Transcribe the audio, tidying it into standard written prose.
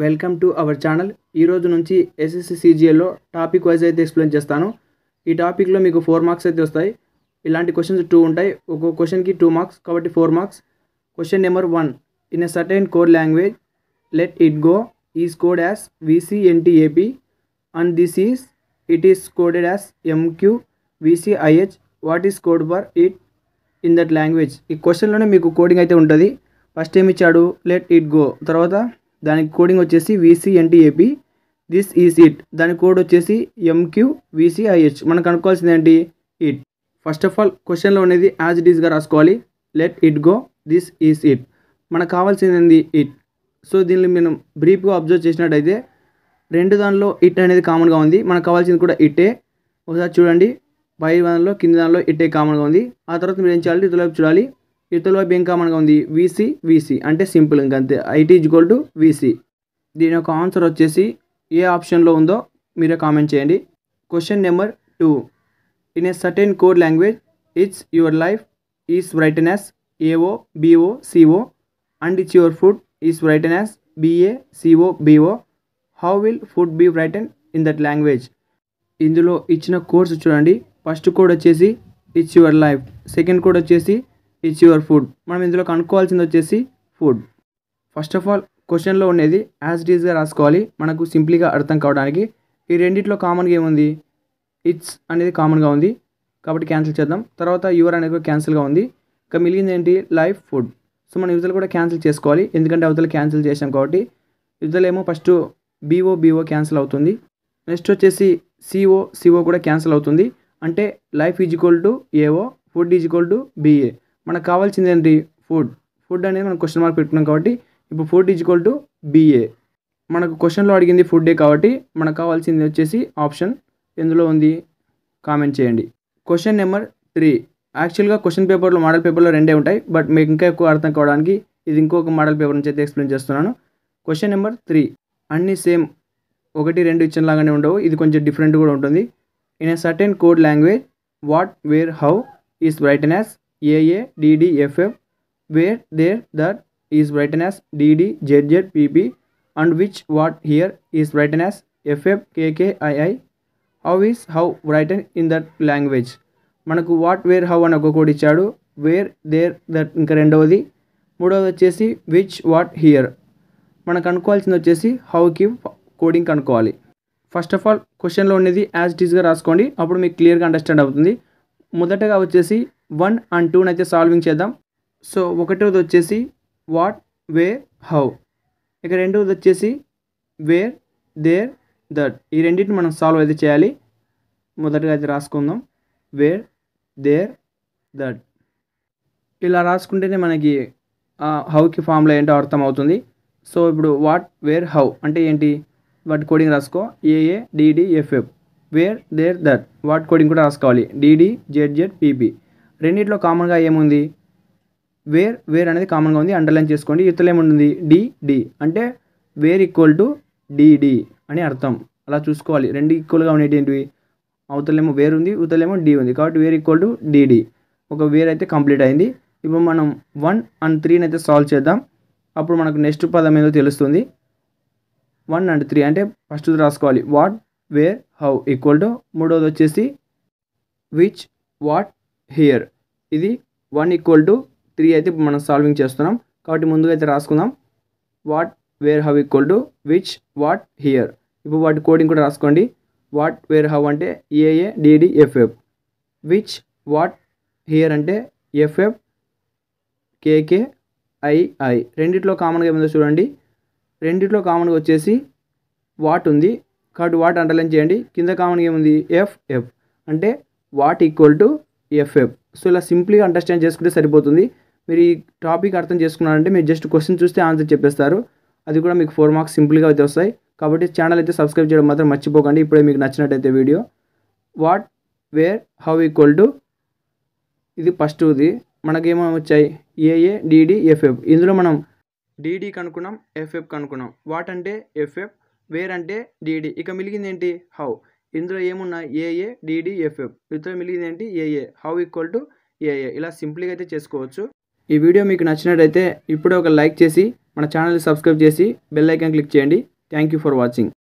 Welcome to our channel. ఈ రోజు నుంచి ఎస్ఎస్సి సిజిఎల్లో టాపిక్ వైజ్ అయితే ఎక్స్ప్లెయిన్ చేస్తాను. ఈ టాపిక్లో మీకు 4 మార్క్స్ అయితే వస్తాయి. ఇలాంటి క్వశ్చన్స్ 2 ఉంటాయి. ఒక్కో క్వశ్చన్కి 2 మార్క్స్ కాబట్టి 4 marks. Question number 1. In a certain code language let it go is code as VCNTAP and it is coded as MQVCIH. What is code for it in that language? ఈ క్వశ్చన్లోనే మీకు coding అయితే ఉంటుంది. First ఏమి ఇచ్చాడు, let it go, తర్వాత దానికి coding వచ్చేసి VCNTAP, this is it, దాని కోడ్ వచ్చేసి MQVCIH. మనం కనుక్కోవాల్సింది ఏంటి, ఇట్. ఫస్ట్ ఆఫ్ ఆల్ క్వశ్చన్లో అనేది యాజ్ ఇట్ ఈస్గా రాసుకోవాలి. Let it go, this is it. మనకు కావాల్సింది ఏంది, ఇట్. సో దీన్ని మనం బ్రీఫ్గా అబ్జర్వ్ చేసినట్టయితే రెండు దానిలో ఇట్ అనేది కామన్గా ఉంది. మనకు కావాల్సింది కూడా ఇట్టే. ఒకసారి చూడండి, పై దానిలో కింది దానిలో ఇట్టే కామన్గా ఉంది. ఆ తర్వాత మీరు ఏం చేయాలి, ఇటువైపు చూడాలి. ఇటువైపు ఏం కామన్గా ఉంది, VC అంటే సింపుల్, ఇంకంతే. IT = VC. దీని యొక్క ఆన్సర్ వచ్చేసి ఏ ఆప్షన్లో ఉందో మీరే కామెంట్ చేయండి. Question number 2. In a certain code language it's your life is written as AOBOCO and it's your food is written as BACOBO. How will food be written in that language? ఇందులో ఇచ్చిన codes చూడండి. First code వచ్చేసి it's your life, second code వచ్చేసి it's your food. మనం ఇందులో కనుక్కోవాల్సింది వచ్చేసి food. First of all క్వశ్చన్లో ఉండేది యాజ్ ఇట్ ఈస్గా రాసుకోవాలి, మనకు సింప్లీగా అర్థం కావడానికి. ఈ రెండిట్లో కామన్గా ఏముంది, ఇట్స్ అనేది కామన్గా ఉంది కాబట్టి క్యాన్సిల్ చేద్దాం. తర్వాత యువర్ అనేది కూడా క్యాన్సిల్గా ఉంది. ఇంకా మిగిలింది ఏంటి, లైఫ్, ఫుడ్. సో మనం యువతలు కూడా క్యాన్సిల్ చేసుకోవాలి, ఎందుకంటే అవతల క్యాన్సిల్ చేసాం కాబట్టి. యువతలేమో ఫస్ట్ BO క్యాన్సిల్ అవుతుంది. నెక్స్ట్ వచ్చేసి CO కూడా క్యాన్సిల్ అవుతుంది. అంటే లైఫ్ = AO, ఫుడ్ = BA. మనకు కావాల్సింది ఏంటి, ఫుడ్ అనేది మనం క్వశ్చన్ మార్క్ పెట్టుకున్నాం కాబట్టి ఇప్పుడు ఫుడ్ = BA. మనకు క్వశ్చన్లో అడిగింది ఫుడ్డే కాబట్టి మనకు కావాల్సింది వచ్చేసి ఆప్షన్ ఎందులో ఉంది కామెంట్ చేయండి. Question number 3. యాక్చువల్గా క్వశ్చన్ పేపర్లో, మోడల్ పేపర్లో రెండే ఉంటాయి, బట్ మీకు ఇంకా ఎక్కువ అర్థం కావడానికి ఇది ఇంకొక మోడల్ పేపర్ నుంచి అయితే ఎక్స్ప్లెయిన్ చేస్తున్నాను. Question number 3. అన్నీ సేమ్ 1, 2 ఇచ్చిన లాగానే ఉండవు, ఇది కొంచెం డిఫరెంట్ కూడా ఉంటుంది. In a certain code language what, where, how is written as AADDFF, where, there, that is written as DDZZPP and which, what, here is written as FFKKII. How is how written in that language? మనకు what, where, how అని ఒక code ఇచ్చాడు. Wear, there, that ఇంకా రెండవది. మూడవది వచ్చేసి which, what, here. మనకు అనుకోవాల్సింది వచ్చేసి హౌకి కోడింగ్ కనుక్కోవాలి. ఫస్ట్ ఆఫ్ ఆల్ క్వశ్చన్లో ఉన్నది యాజ్ ఇట్ ఈస్గా రాసుకోండి, అప్పుడు మీకు క్లియర్గా అండర్స్టాండ్ అవుతుంది. మొదటగా వచ్చేసి 1 and 2 అయితే సాల్వింగ్ చేద్దాం. సో ఒకటోది వచ్చేసి వాట్, వేర్, హౌ. ఇక రెండవది వచ్చేసి వేర్, దేర్, దట్. ఈ రెండింటిని మనం సాల్వ్ అయితే చేయాలి. మొదటగా అయితే రాసుకుందాం, వేర్, దేర్, దట్. ఇలా రాసుకుంటేనే మనకి హౌకి ఫార్ములా ఏంటో అర్థం అవుతుంది. సో ఇప్పుడు వాట్, వేర్, హౌ అంటే ఏంటి, వాటి కోడింగ్ రాసుకో. AADDFF, where, there, that. What coding కూడా రాసుకోవాలి, DDZZPP. రెండిట్లో కామన్గా ఏముంది, వేర్ అనేది కామన్గా ఉంది, అండర్లైన్ చేసుకోండి. ఇతరులు ఏముంటుంది, DD అంటే వేర్ = DD అని అర్థం. అలా చూసుకోవాలి. రెండు ఈక్వల్గా ఉండేటి ఏంటివి, అవతలేమో వేర్ ఉంది, ఇవతలేమో D ఉంది, కాబట్టి వేర్ = DD. ఒక వేర్ అయితే కంప్లీట్ అయింది. ఇప్పుడు మనం 1 and 3 అయితే సాల్వ్ చేద్దాం, అప్పుడు మనకు నెక్స్ట్ పదం ఏదో తెలుస్తుంది. 1 and 3 అంటే ఫస్ట్ రాసుకోవాలి వాట్, వేర్, హౌ = మూడోది వచ్చేసి విచ్, వాట్, హియర్. ఇది 1 = 3 అయితే మనం సాల్వింగ్ చేస్తున్నాం కాబట్టి ముందుగా అయితే రాసుకుందాం. What, where, how = which, what, here. ఇప్పుడు వాటి కోడింగ్ కూడా రాసుకోండి. వాట్, వేర్, హౌ అంటే AADDFF, విచ్, వాట్, హియర్ అంటే FFKKII. రెండిట్లో కామన్గా ఏముందో చూడండి. రెండిట్లో కామన్గా వచ్చేసి వాట్ ఉంది కాబట్టి వాట్ అండర్లైన్ చేయండి. కింద కామన్గా ఏముంది, FF అంటే వాట్ = FF. సో ఇలా సింప్లీగా అండర్స్టాండ్ చేసుకుంటే సరిపోతుంది. మీరు ఈ టాపిక్ అర్థం చేసుకున్నారంటే మీరు జస్ట్ క్వశ్చన్ చూస్తే ఆన్సర్ చెప్పేస్తారు. అది కూడా మీకు 4 మార్క్స్ సింపుల్గా అయితే వస్తాయి. కాబట్టి ఛానల్ అయితే సబ్స్క్రైబ్ చేయడం మాత్రం మర్చిపోకండి. ఇప్పుడే మీకు నచ్చినట్టయితే వీడియో. వాట్, వేర్, హౌ ఇది ఫస్ట్ది మనకేమో వచ్చాయి AADDFF. ఇందులో మనం DD కనుక్కున్నాం, FF కనుక్కున్నాం. వాట్ అంటే FF, వేర్ అంటే DD. ఇక మిగిలింది ఏంటి, హౌ. ఇందులో ఏమున్నా AADDFF, ఇందులో మిగిలింది ఏంటి AA. How AA. ఇలా సింప్లీగా అయితే చేసుకోవచ్చు. ఈ వీడియో మీకు నచ్చినట్టయితే ఇప్పుడే ఒక లైక్ చేసి మన ఛానల్ని సబ్స్క్రైబ్ చేసి బెల్ ఐకాన్ క్లిక్ చేయండి. Thank you for watching.